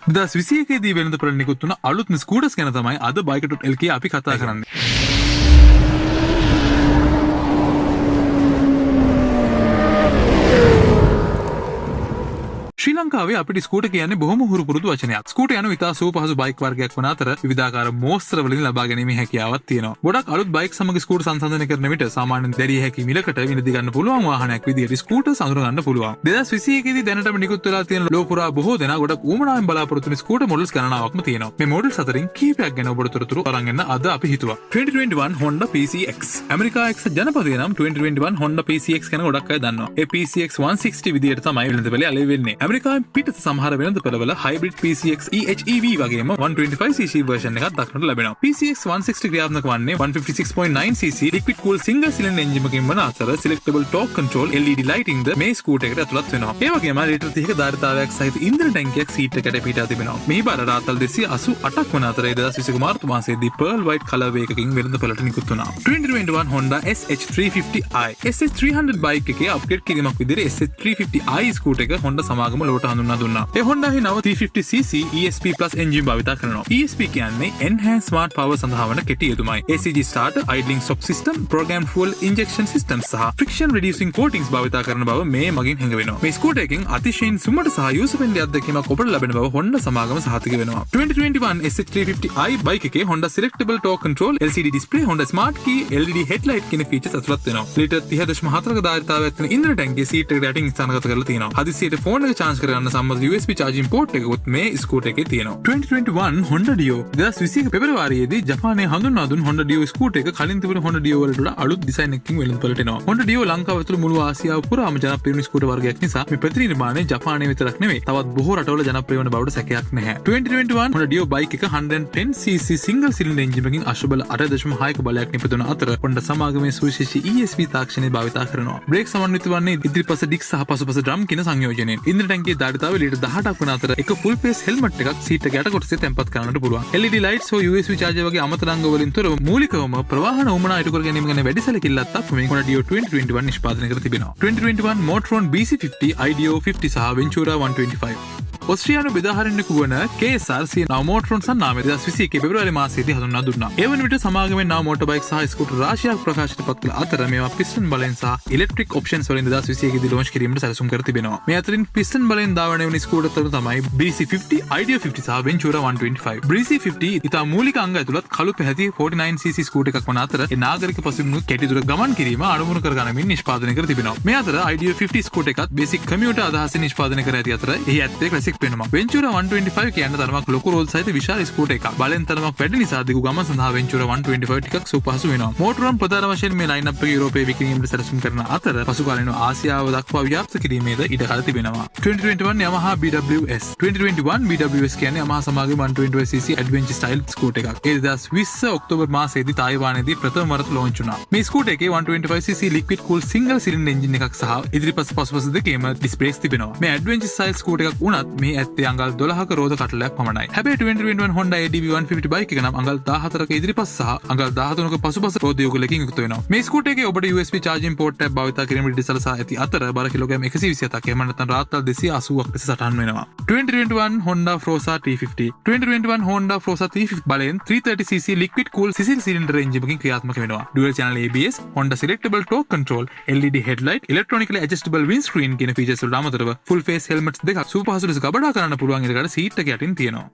2021දී වෙළඳපොළ නිකුත් වුණ අලුත්ම ස්කූටර්ස් ගැන තමයි අද bike.lk අපි කතා කරන්නේ. ශ්‍රී ලංකාවේ අපිට ස්කූටර් කියන්නේ බොහොම හුරු පුරුදු වචනයක්. ස්කූටර් යන විතා සූපහසු බයික් වර්ගයක් වන අතර විවිධාකාර මෝස්තර වලින් ලබා ගැනීමේ හැකියාවක් තියෙනවා. ගොඩක් අලුත් බයික් සමග ස්කූටර් සංසන්දනය කරන විට සාමාන්‍යයෙන් දැරිය හැකි මිලකට විඳි ගන්න පුළුවන් වාහනයක් විදියට ස්කූටර් සඳහන් ගන්න පුළුවන්. 2021 දී දැනටම නිකුත් වෙලා තියෙන ලෝ පුරා බොහෝ දෙනා ගොඩක් ඌමනාවෙන් බලාපොරොත්තු වෙන ස්කූටර් මොඩල්ස් ගණනාවක්ම තියෙනවා. මේ මොඩල්ස් අතරින් කීපයක් ගැන ඔබට තොරතුරු අරන් එන්න අද අපි හිතුවා. 2021 Honda PCX. ඇමරිකා එක්සත් ජනපදයේ නම් 2021 Honda PCX ගැන ගොඩක් අය දන්නවා. ඒ PCX 160 විදියට තමයි වෙළඳපොලේ අලෙවි වෙන්නේ. ඇමරිකාවෙන් පිටත සමහර වෙළඳපොළවල hybrid PCX EHEV වගේම 125cc version එකක් දක්නට ලැබෙනවා. PCX 160 ක්‍රියාත්මක වන්නේ 156.9cc liquid cooled single cylinder engine එකකින් වන අතර selectable torque control LED lighting ද මේ ස්කූටර් එකට ඇතුළත් වෙනවා. ඒ වගේම ලීටර් 30ක ධාරිතාවයක් සහිත ඉන්ධන ටැංකියක් සීට් එකට පිටා තිබෙනවා. මේ බර රාතල් 288ක් වන අතර 2021 මාර්තු මාසයේදී pearl white color එකකින් වෙළඳපොළට නිකුත් වුණා. 2021 Honda SH350i SH300 බයික් එකේ අප්ග්‍රේඩ් කිරීමක් විදිහට SH350i ස්කූටර් එක Honda සමාගම ලොවට හඳුන්වා දුන්නා. ඒ Honda හි නව 350cc ESP Plus engine භාවිත කරනවා. ESP කියන්නේ enhanced smart power සඳහා වන කෙටි යෙදුමයි. ACG starter, idling shock system, programmed fuel injection system සහ friction reducing coatings භාවිත කරන බව මේ මගින් හැඟවෙනවා. මේ ස්කූටර් එකෙන් අතිශයින් සුමට සහ යූසර් ෆ්‍රෙන්ඩ්ලි අත්දැකීමක් ඔබට ලැබෙන බව Honda සමාගම සහතික වෙනවා. 2021 SH350i බයික් එකේ Honda selectable torque control, LCD display, Honda smart key, LED headlight කියන ෆීචර්ස් ඇතුළත් වෙනවා. ලීටර් 30.4ක ධාරිතාවයක් තියෙන ඉන්ධන ටැංකිය සීට් එකට යටින් ස්ථානගත කරලා තියෙනවා. හදිසියට ෆෝන් එක charge කරගන්න සම්බන්ධ USB charging port එකකුත් මේ ස්කූටර් එකේ තියෙනවා. 2021 Honda Dio 2021 පෙබරවාරියේදී ජපානයේ හඳුන්වා දුන් Honda Dio ස්කූටර් එක කලින් තිබුණු Honda Dio වලට වඩා අලුත් ඩිසයින් එකකින් වෙළඳපොළට එනවා. Honda Dio ලංකාව ඇතුළු මුළු ආසියාව පුරාම ජනප්‍රිය ස්කූටර් වර්ගයක් නිසා මේ ප්‍රතිනිර්මාණය ජපානයේ විතරක් නෙවෙයි තවත් බොහෝ රටවල ජනප්‍රිය වන බවට සැකයක් නැහැ. 2021 Honda Dio බයික් එක 110cc single cylinder engine එකකින් අශ්වබල 8.6ක බලයක් නිපදවන අතර Honda සමාගමේ සුවිශේෂී ESP තාක්ෂණය භාවිත කරනවා. බ්‍රේක් සමන්විත වන්නේ ඉදිරිපස ඩික් සහ පසුපස ඩ්‍රම් කියන සංයෝජනයෙන්. ඉන්ධන ටැංකියේ ධාරිතාව ලීටර් 18ක් වන අතර එක full face helmet එකක් සීට් එක යට කොටසේ තැන්පත් කරන්නට පුළුවන්. LED lights හෝ USB charger වගේ අමතර අංග වලින් තොරව මූලිකවම ප්‍රවාහන උමනා ඉටු කර ගැනීම ගැන වැඩි සැලකිල්ලක් දක්වමින් Honda Dio 2021 නිෂ්පාදනය කර තිබෙනවා. 2021 Motorron BC50, IDEO 50 සහ Ventura 125. ඔස්ට්‍රියානු බෙදාහරින්නෙකු වන KSRC නව මෝටරොන් සන්නාමය 2021 පෙබරවාරි මාසයේදී හඳුන්වා දුන්නා. ඒ වන විට සමාගමෙන් නව මෝටර් බයික් සහ ස්කූටර් රාශියක් ප්‍රකාශයට පත් කළ අතර මේවා පිස්ටන් බලෙන් සහ ඉලෙක්ට්‍රික් ඔප්ෂන්ස් වලින් 2021 දී ලොන්ච් කිරීමට සැලසුම් කර තිබෙනවා. මේ අතරින් පිස්ටන් බලෙන් ධාවනය වන ස්කූටර් තරු තමයි BC50, IDEO 50 සහ Ventura 125. BC50 ඉතා මූලික අංග ඇතුළත් කළු පැහැති 49cc ස්කූටර් එකක් වන අතර ඒ නාගරික පසුබිමක් කෙටි දුර ගමන් කිරීම අනුමුණු කර ගනිමින් නිෂ්පාදනය කර තිබෙනවා. මේ අතර IDEO 50 ස්කූටර් එකත් බේසික් කමියුටර් අදහසින් නිෂ්පාදනය කර ඇති අතර එහි ඇත්තේ ක්ලාසික් පෙනුමක්. Ventura 125 කියන තරමක් ලොකු රෝල් සහිත විශාල ස්කූටර් එකක්. බලෙන් තරමක් වැඩි නිසා දිගු ගමන් සඳහා Ventura 125 ටිකක් සුවපහසු වෙනවා. Motorron ප්‍රධාන වශයෙන් මේ ලයින් අප් එක යුරෝපයේ විකිණීමට සැලසුම් කරන අතර පසු කාලීනව ආසියාව දක්වා ව්‍යාප්ත කිරීමේද ඉඩකඩ තිබෙනවා. 2021 Yamaha BWS 2021 BWS කියන්නේ Yamaha සමාගමේ 125cc adventure style scooter එකක්. ඒ 2020 ඔක්තෝබර් මාසයේදී තායිවානයේදී ප්‍රථම වරට ලොන්ච් වුණා. මේ ස්කූටර් එකේ 125cc liquid cooled single cylinder engine එකක් සහ ඉදිරිපස පසුපස දෙකේම ඩිස්ප්ලේස් තිබෙනවා. මේ adventure style ස්කූටර් එකක් වුණත් මේ ඇත්තේ අඟල් 12ක රෝද කටලයක් පමණයි. හැබැයි 2021 Honda ADV 150 බයික් එක නම් අඟල් 14ක ඉදිරිපස සහ අඟල් 13ක පසුපස රෝද යුගලකින් යුක්ත වෙනවා. මේ ස්කූටර් එකේ ඔබට USB charging port එකක් භාවිත කිරීමට ඉඩසලසා ඇති අතර බර කිලෝග්‍රෑම් 127ක් එහෙම නැත්නම් රාත්තල් 280ක් ලෙස සටහන් වෙනවා. 2021 Honda Froza T50 2021 Honda Froza T50 බලෙන් 330cc liquid cooled single cylinder engine එකකින් ක්‍රියාත්මක වෙනවා. dual channel ABS, Honda selectable torque control, LED headlight, electronically adjustable windscreen කියන ෆීචර්ස් වලට අමතරව full face helmets දෙකක් සුවපහසු ලෙස ගබඩා කරන්න පුළුවන් ඉරකට සීට් එක යටින් තියෙනවා.